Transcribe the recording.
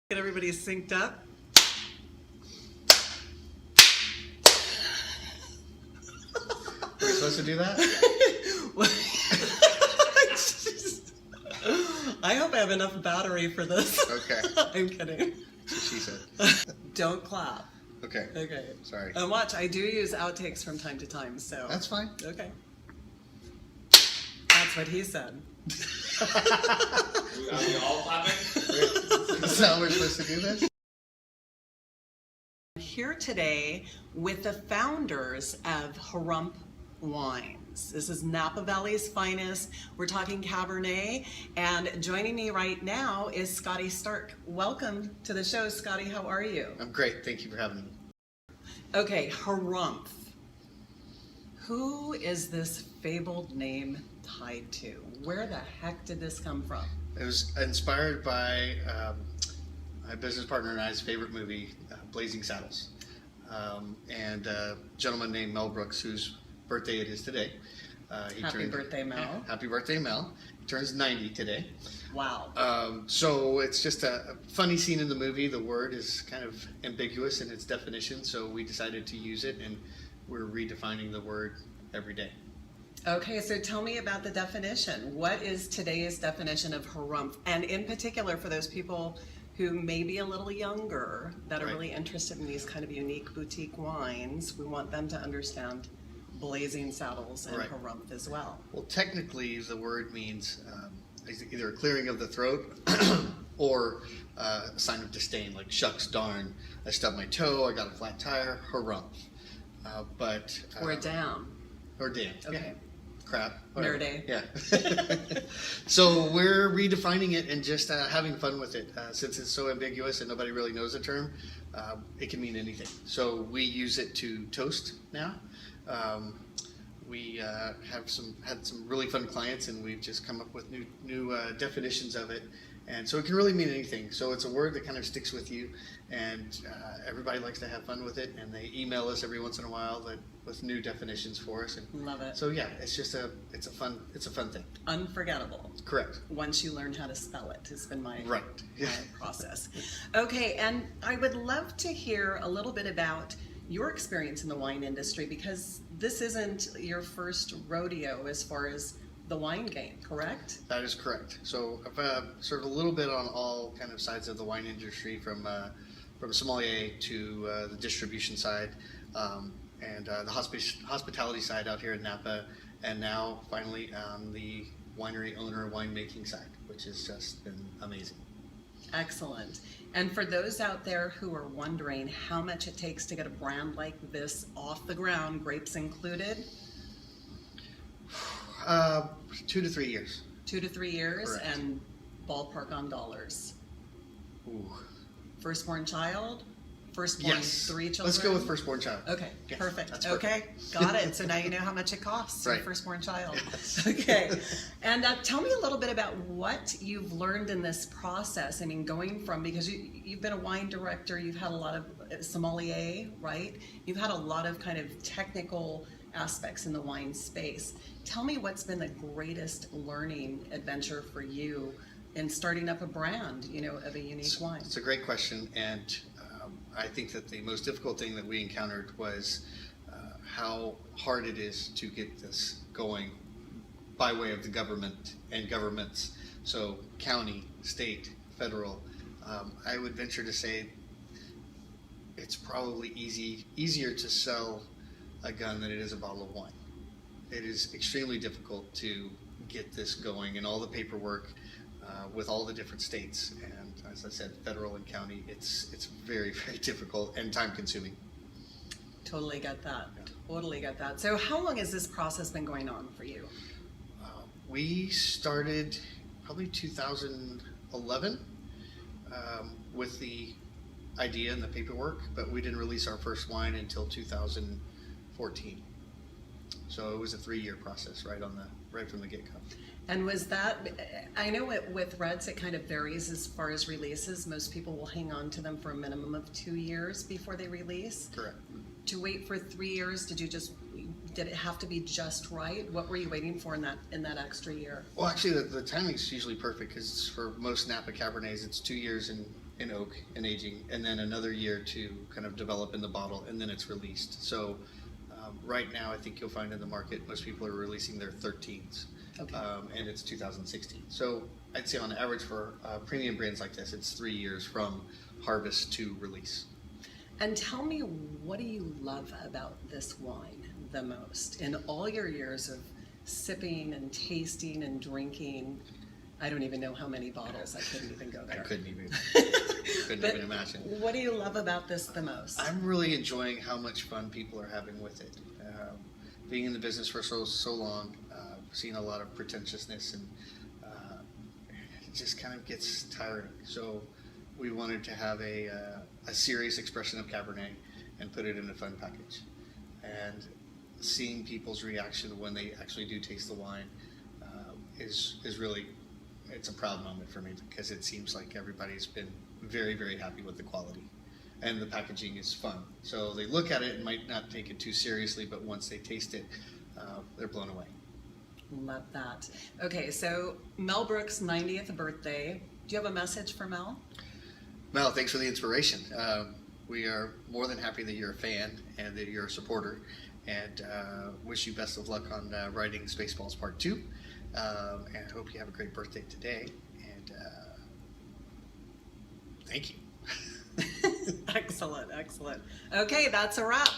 Get everybody synced up. Are we supposed to do that? I hope I have enough battery for this. Okay. I'm kidding. That's what she said. Don't clap. Okay. Okay. Sorry. And watch, I do use outtakes from time to time, so. That's fine. Okay. That's what he said. Are we all clapping? Is that how we're supposed to do this? Here today with the founders of Harumph Wines. This is Napa Valley's finest. We're talking Cabernet, and joining me right now is Scotti Stark. Welcome to the show, Scotti. How are you? I'm great. Thank you for having me. Okay, Harumph. Who is this fabled name tied to? Where the heck did this come from? It was inspired by my business partner and I's favorite movie, Blazing Saddles. And a gentleman named Mel Brooks, whose birthday it is today. Happy birthday, Mel. Happy birthday, Mel. He turns 90 today. Wow. So it's just a funny scene in the movie. The word is kind of ambiguous in its definition, so we decided to use it, and we're redefining the word every day. Okay, so tell me about the definition. What is today's definition of Harumph? And in particular, for those people who may be a little younger that are really interested in these kind of unique boutique wines, we want them to understand Blazing Saddles and Harumph as well. Well, technically, the word means either a clearing of the throat or a sign of disdain, like shucks, darn, I stubbed my toe, I got a flat tire, harumph. Or damn. Or damn. Okay. Yeah. Crap. Whatever. Nerd. Yeah. So we're redefining it and just having fun with it. Since it's so ambiguous and nobody really knows the term, it can mean anything. So we use it to toast now. We had some really fun clients, and we've just come up with new definitions of it. And so it can really mean anything. So it's a word that kind of sticks with you, and everybody likes to have fun with it. And they email us every once in a while with new definitions for us. And love it. so yeah, it's a fun thing. Unforgettable. Correct. Once you learn how to spell it, has been my process. Okay, and I would love to hear a little bit about your experience in the wine industry, because this isn't your first rodeo as far as the wine game, correct? That is correct. So I've served a little bit on all kind of sides of the wine industry, from sommelier to the distribution side, and the hospitality side out here in Napa, and now finally on the winery owner winemaking side, which has just been amazing. Excellent. And for those out there who are wondering how much it takes to get a brand like this off the ground, grapes included? 2 to 3 years. 2 to 3 years. Correct. And ballpark on dollars. Ooh. Firstborn child? Firstborn, yes. 3 children? Let's go with firstborn child. Okay, Yes, perfect. that's perfect. Okay, got it. So now you know how much it costs for Right. a firstborn child. Yes. Okay. And tell me a little bit about what you've learned in this process. I mean, going from, because you've been a wine director, you've had a lot of sommelier, right? You've had a lot of kind of technical aspects in the wine space. Tell me what's been the greatest learning adventure for you in starting up a brand, of a unique wine. It's a great question, and I think that the most difficult thing that we encountered was how hard it is to get this going by way of the government and governments. So county, state, federal. I would venture to say it's probably easier to sell a gun than it is a bottle of wine. It is extremely difficult to get this going, and all the paperwork with all the different states, and as I said, federal and county, it's very, very difficult and time consuming. Totally get that. Totally get that. So how long has this process been going on for you? We started probably 2011 with the idea and the paperwork, but we didn't release our first wine until 2014. So it was a 3-year process right from the get-go. And was that, I know with Reds it kind of varies as far as releases. Most people will hang on to them for a minimum of 2 years before they release. Correct. To wait for 3 years, did you just did it have to be just right? What were you waiting for in that extra year? Well, actually, the timing is usually perfect because for most Napa Cabernets, it's 2 years in oak and aging, and then another year to kind of develop in the bottle, and then it's released. So right now, I think you'll find in the market most people are releasing their 13s, Okay. and it's 2016. So I'd say on average for premium brands like this, it's 3 years from harvest to release. And tell me, what do you love about this wine the most? In all your years of sipping and tasting and drinking, I don't even know how many bottles. I couldn't even go I there. couldn't But even imagine. what do you love about this the most? I'm really enjoying how much fun people are having with it. Being in the business for so long, seeing a lot of pretentiousness, and it just kind of gets tiring. So we wanted to have a serious expression of Cabernet and put it in a fun package. And seeing people's reaction when they actually do taste the wine is really, it's a proud moment for me because it seems like everybody's been very, very happy with the quality. And the packaging is fun. So they look at it and might not take it too seriously, but once they taste it, they're blown away. Love that. Okay, so Mel Brooks' 90th birthday. Do you have a message for Mel? Mel, thanks for the inspiration. We are more than happy that you're a fan and that you're a supporter, and wish you best of luck on writing Spaceballs Part 2. And I hope you have a great birthday today. And thank you. Excellent, excellent. Okay, that's a wrap.